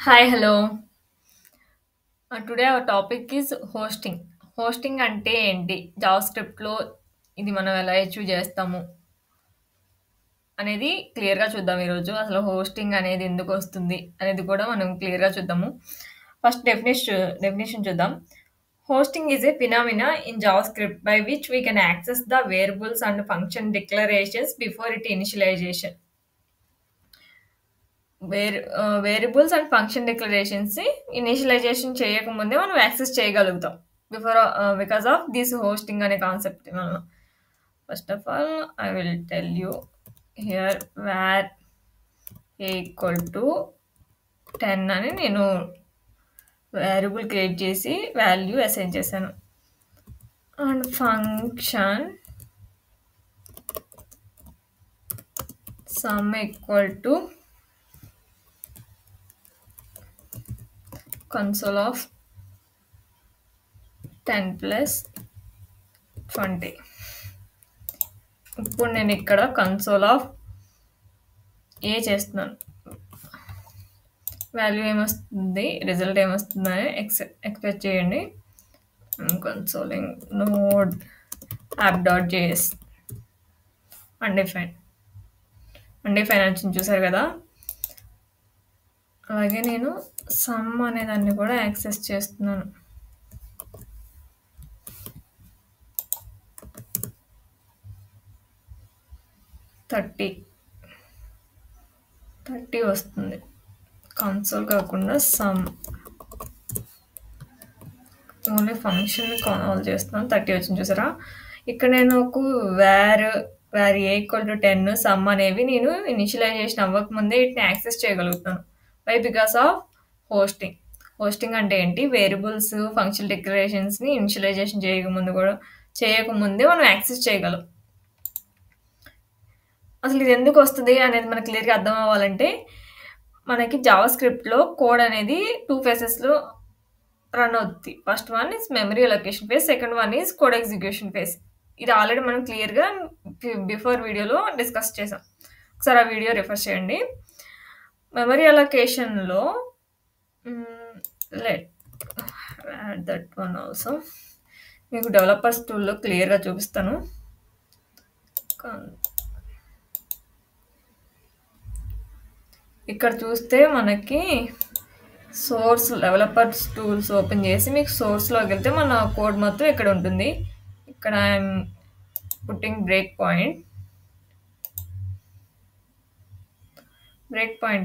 Hi, hello. Today our topic is hosting. Hosting అంటే ఏంటి? జావాస్క్రిప్ట్‌లో ఇది మనం ఎలా అచీవ్ చేస్తాము అనేది క్లియర్‌గా చూద్దాం ఈరోజు. అసలు హోస్టింగ్ అనేది ఎందుకొస్తుంది అనేది కూడా మనం క్లియర్‌గా చూద్దాము. ఫస్ట్ డెఫినిషన్ చూద్దాం. Hosting is a phenomena in JavaScript by which we can access the variables and function declarations before it initialization. Variables and function declarations initialization చేయకముందే మనం యాక్సెస్ చేయగలుగుతాం బికాస్ ఆఫ్ దిస్ హోస్టింగ్ అనే concept వలన. First of all I will tell you here where a equal to 10 అని నేను variable create చేసి value assign చేశాను. And function sum equal to console of 10 plus 20. ఇప్పుడు నేను ఇక్కడ కన్సోల్ ఆఫ్ ఏ చేస్తున్నాను. వాల్యూ ఏమొస్తుంది, రిజల్ట్ ఏమొస్తుందని ఎక్స్పెక్ట్ చేయండి. Consoling node app dot JS undefined వచ్చింది చూసారు కదా. అలాగే నేను సమ్ అనే దాన్ని కూడా యాక్సెస్ చేస్తున్నాను. థర్టీ వస్తుంది. కన్సోల్ కాకుండా సమ్ ఓన్లీ ఫంక్షన్ కాల్ చేస్తున్నాను. 30 వచ్చింది చూసారా. ఇక్కడ నేను ఒక var a equal to 10 some అనేవి నేను ఇనిషియలైజేషన్ అవ్వకముందే వీటిని యాక్సెస్ చేయగలుగుతాను. వై? బికాస్ ఆఫ్ హోస్టింగ్ అంటే ఏంటి? వేరియబుల్స్ ఫంక్షన్ డిక్లరేషన్స్ని ఇనిషియలైజేషన్ చేయకముందే మనం యాక్సెస్ చేయగలం. అసలు ఇది ఎందుకు వస్తుంది అనేది మనకు క్లియర్గా అర్థం అవ్వాలంటే మనకి జావాస్క్రిప్ట్లో కోడ్ అనేది 2 ఫేసెస్లో రన్ అవుతుంది. First one is memory allocation phase, second one is code execution phase. ఇది ఆల్రెడీ మనం క్లియర్గా బిఫోర్ వీడియోలో డిస్కస్ చేసాం. ఒకసారి ఆ వీడియో రిఫర్ చేయండి. మెమరీ అలొకేషన్లో లెట్ దట్ వన్ ఆల్సో మీకు డెవలపర్స్ టూల్లో క్లియర్గా చూపిస్తాను. ఇక్కడ చూస్తే మనకి సోర్స్ డెవలపర్స్ టూల్స్ ఓపెన్ చేసి మీకు సోర్స్లోకి వెళ్తే మన కోడ్ మొత్తం ఇక్కడ ఉంటుంది. ఇక్కడ ఐఎమ్ పుట్టింగ్ బ్రేక్ పాయింట్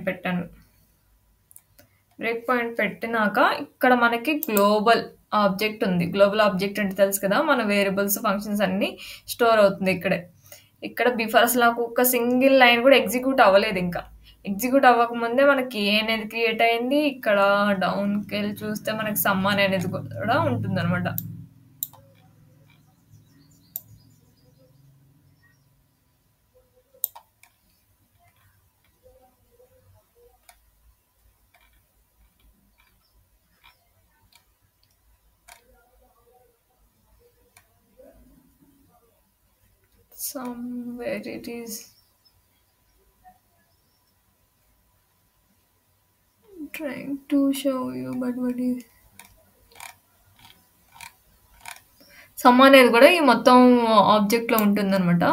పెట్టాను. బ్రేక్ పాయింట్ పెట్టినాక ఇక్కడ మనకి గ్లోబల్ ఆబ్జెక్ట్ ఉంది. గ్లోబల్ ఆబ్జెక్ట్ అంటే తెలుసు కదా, మన వేరియబుల్స్ ఫంక్షన్స్ అన్నీ స్టోర్ అవుతుంది ఇక్కడ బిఫోర్ అసలు నాకు ఒక సింగిల్ లైన్ కూడా ఎగ్జిక్యూట్ అవ్వలేదు. ఇంకా ఎగ్జిక్యూట్ అవ్వకముందే మనకి ఏ అనేది క్రియేట్ అయింది. ఇక్కడ డౌన్కి వెళ్ళి చూస్తే మనకి సమ్ అనేది కూడా ఉంటుంది అనమాట. Somewhere it is trying to show you, but what is some అనేది కూడా ఈ మొత్తం ఆబ్జెక్ట్లో ఉంటుంది అనమాట.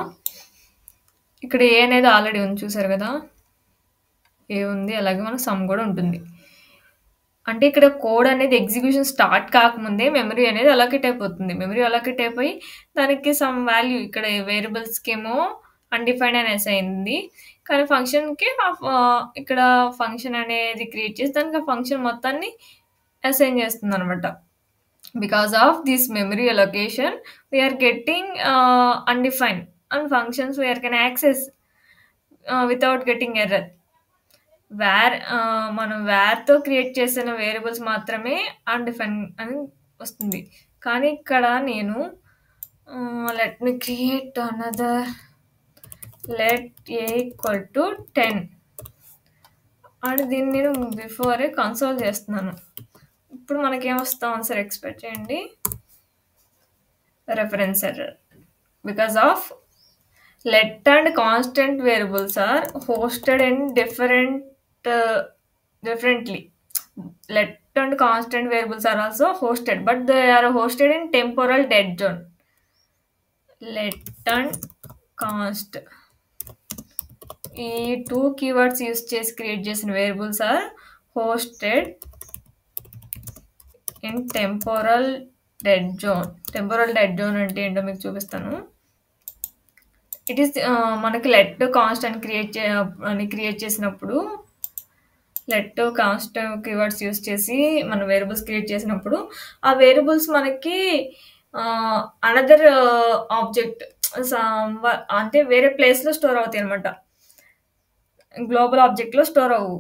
ఇక్కడ ఏ అనేది ఆల్రెడీ ఉంది చూసారు కదా, ఏ ఉంది. అలాగే మనకు సమ్ కూడా ఉంటుంది. అంటే ఇక్కడ కోడ్ అనేది ఎగ్జిక్యూషన్ స్టార్ట్ కాకముందే మెమరీ అనేది అలొకేట్ అయిపోతుంది. మెమరీ అలొకేట్ అయిపోయి దానికి సమ్ వాల్యూ ఇక్కడ వేరియబుల్స్కి ఏమో అన్డిఫైన్డ్ అనేసి అయింది. కానీ ఫంక్షన్కి ఇక్కడ ఫంక్షన్ అనేది క్రియేట్ చేసి దానికి ఆ ఫంక్షన్ మొత్తాన్ని అసైన్ చేస్తుంది అనమాట. Because of this memory allocation we are getting undefined and functions we are can access without getting error. మనం వేర్తో క్రియేట్ చేసిన వేరియబుల్స్ మాత్రమే అన్డిఫైన్ అని వస్తుంది. కానీ ఇక్కడ నేను let me create another let a equal to 10 and దీన్ని నేను బిఫోరే కన్సోల్ చేస్తున్నాను. ఇప్పుడు మనకేమొస్తాం ఆన్సర్ ఎక్స్పెక్ట్ చేయండి. Reference error because of let and constant variables are hosted in differently. let and constant variables are also hosted, but they are hosted in temporal dead zone. Let and const, ఈ two keywords use చేసి create చేసిన variables are hosted in temporal dead zone. Temporal dead zone అంటే ఏంటో మీకు చూపిస్తాను. It is మనకి let const అని create చేసినప్పుడు, లెట్ కాన్స్ట్ కీవర్డ్స్ యూస్ చేసి మన వేరియబుల్స్ క్రియేట్ చేసినప్పుడు ఆ వేరియబుల్స్ మనకి అనదర్ ఆబ్జెక్ట్ అంటే వేరే ప్లేస్లో స్టోర్ అవుతాయి అనమాట. గ్లోబల్ ఆబ్జెక్ట్లో స్టోర్ అవ్వు.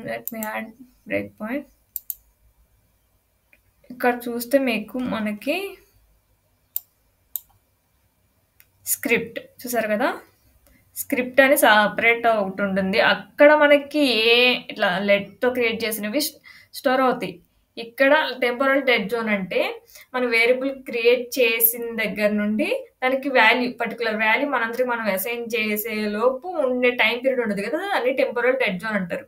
Let me add break point. ఇక్కడ చూస్తే మీకు మనకి స్క్రిప్ట్ చూసారు కదా, స్క్రిప్ట్ అని సపరేట్ ఒకటి ఉంటుంది. అక్కడ మనకి ఇట్లా లెట్తో క్రియేట్ చేసినవి స్టోర్ అవుతాయి. ఇక్కడ టెంపోరల్ డెడ్ జోన్ అంటే మన వేరియబుల్ క్రియేట్ చేసిన దగ్గర నుండి దానికి వాల్యూ, పర్టికులర్ వాల్యూ మనందరికి మనం అసైన్ చేసే లోపు ఉండే టైం పీరియడ్ ఉండదు కదా, అని టెంపోరల్ డెడ్ జోన్ అంటారు.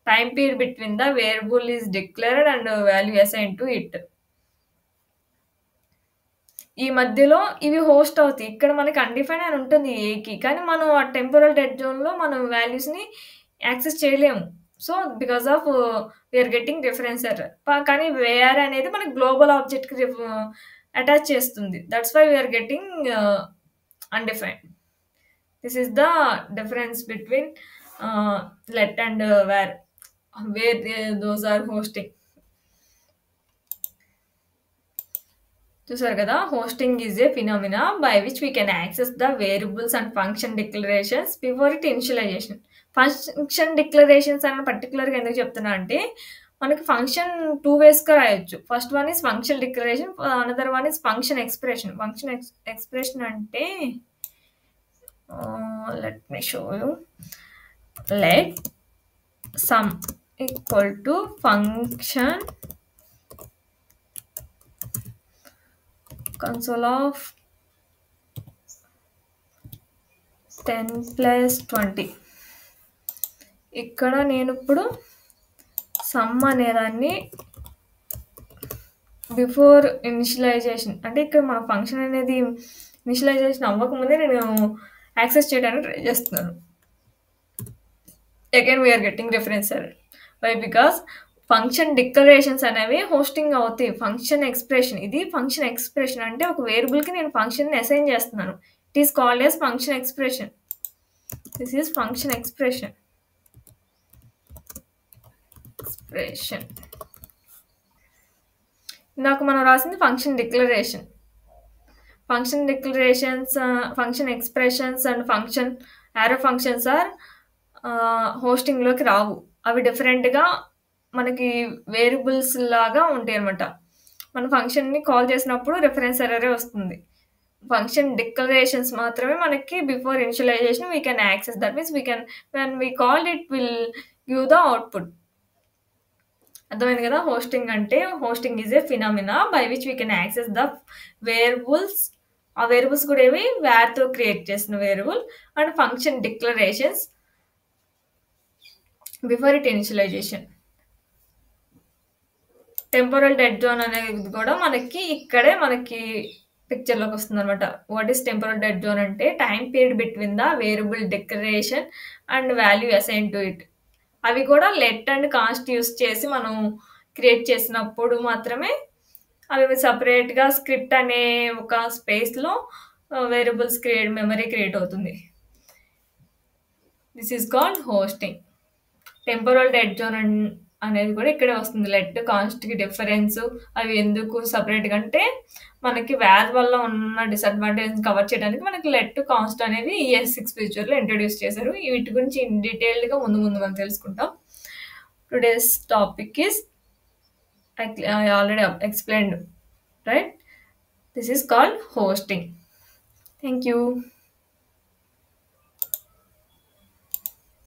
Time period between the variable is declared and value assign to it. ఈ మధ్యలో ఇవి హోస్ట్ అవుతాయి. ఇక్కడ మనకి అన్డిఫైన్ అని ఉంటుంది ఏకి, కానీ మనం ఆ టెంపోరల్ డెడ్ జోన్లో మనం వాల్యూస్ని యాక్సెస్ చేయలేము. So because of we are getting reference error. కానీ వేఆర్ అనేది మనకి గ్లోబల్ ఆబ్జెక్ట్కి అటాచ్ చేస్తుంది. That's why we are getting undefined. This is the difference between let and where those are hosting. చూసారు కదా, hosting is a phenomena by which we can access the variables and function declarations before it initialization. Function declarations అని పర్టికులర్గా ఎందుకు చెప్తున్నా అంటే, మనకి function 2 వేస్గా రాయొచ్చు. First one is function declaration, another one is function expression. Function expression అంటే let me show you. Let sum equal to function console of 10 plus 20. ఇక్కడ నేను ఇప్పుడు సమ్ అనేదాన్ని బిఫోర్ ఇనిషియలైజేషన్, అంటే ఇక్కడ మన ఫంక్షన్ అనేది ఇనిషియలైజేషన్ అవ్వకముందే నేను యాక్సెస్ చేయడానికి ట్రై చేస్తున్నాను. Again we're getting reference error. Why? Because function declarations అనేవి హోస్టింగ్ అవుతాయి. ఫంక్షన్ ఎక్స్ప్రెషన్, ఇది ఫంక్షన్ ఎక్స్ప్రెషన్ అంటే ఒక వేరియబుల్కి నేను ఫంక్షన్ని అసైన్ చేస్తున్నాను. It is called as function expression. This is function expression. ఇందాక మనం రాసింది function declaration. Function declarations, function expressions and function arrow functions are హోస్టింగ్లోకి రావు. అవి డిఫరెంట్గా మనకి వేరియబుల్స్ లాగా ఉంటాయి అనమాట. మన ఫంక్షన్ని కాల్ చేసినప్పుడు రిఫరెన్స్ ఎర్రరే వస్తుంది. ఫంక్షన్ డిక్లరేషన్స్ మాత్రమే మనకి before initialization we can access. That means we can, when we call it will give the output. అర్థమైంది కదా? హోస్టింగ్ అంటే, hosting is a phenomena by which we can access the variables. ఆ variables కూడా ఏవి, వేర్తో create చేసిన variable, and function declarations before it initialization. Temporal dead zone అనేది కూడా మనకి ఇక్కడే మనకి పిక్చర్లోకి వస్తుంది అనమాట. What is temporal dead zone అంటే, time period between the variable declaration and value assign to it. అవి కూడా లెట్ అండ్ కాన్స్ట్ యూస్ చేసి మనం క్రియేట్ చేసినప్పుడు మాత్రమే అవి సపరేట్గా స్క్రిప్ట్ అనే ఒక స్పేస్లో వేరియబుల్స్ మెమరీ క్రియేట్ అవుతుంది. This is called hosting. Temporal dead zone అనేది కూడా ఇక్కడే వస్తుంది. లెట్ కాన్స్ట్కి డిఫరెన్స్ అవి ఎందుకు సపరేట్గా అంటే, మనకి వేర్ వల్ల ఉన్న డిసడ్వాంటేజ్ కవర్ చేయడానికి మనకి లెట్ కాన్స్ట్ అనేది ES6 ఫీచర్లో ఇంట్రడ్యూస్ చేశారు. వీటి గురించి డీటెయిల్డ్గా ముందు మనం తెలుసుకుంటాం. Today's topic is, I already explained, right? This is called hosting. Thank you.